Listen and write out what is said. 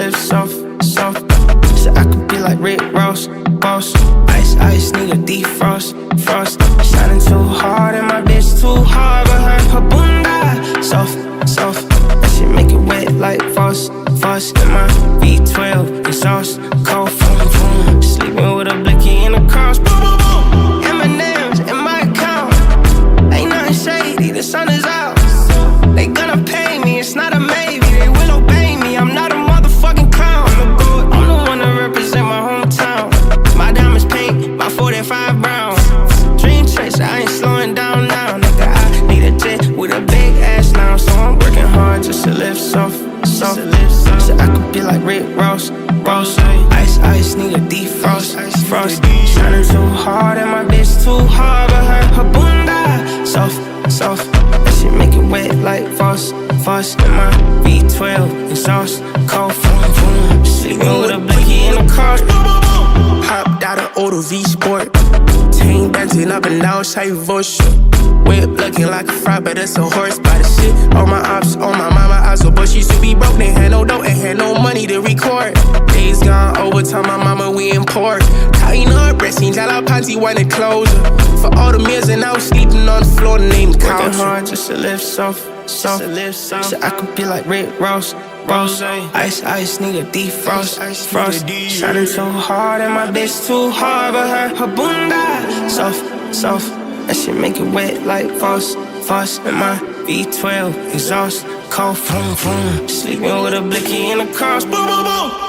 lips soft, soft. So I could be like Rick Ross, boss. Ice, ice, need a defrost, frost. Shining too hard and my bitch too hard, but her bundaa soft, soft. That shit make it wet like faucet, faucet. In my V12 exhaust, cold vroom, vroom. Sleeping with a blicky in the cross, boom, boom, boom. M&M's in my account. Ain't nothing shady, the sun is out. They gonna pay me, it's not a maybe. They will obey me, I'm not a motherfucking clown. I'm the one to represent my hometown. My diamonds pink, my 45 brown. Dream chaser, I ain't slowing down now. Nigga, I need a jet with a big ass now. So I'm working hard just to live soft, soft. So I could be like Rick Ross, boss. Ice, ice, need a defrost, frost. Shining too hard and my bitch too hard, but her bundaa soft, soft. That shit make it wet like faucet, faucet. In my V12 exhaust, cold vroom, vroom. Sleeping with a blicky in the car. Hopped out of Auto V Sport. Team dancing up and down, say voice. Whip looking like a fry, but it's a horse by the shit. All my ops, on my mama, I so but she used to be broke. They had no dough and had no money to record. Days gone over, tell my mama we import. Tying up, breasting, jala panty, wanted closer. For all the meals and I was sleeping on the floor, named couch. Working hard just to live soft, soft. So I could be like Rick Ross, boss. Ice, ice, need a defrost, frost. Shining too hard and my bitch too hard, but her bundaa soft, soft. That shit make it wet like faucet, faucet. In my V12 exhaust, cold vroom, vroom. Sleeping with a blicky in the cross, boom, boom, boom.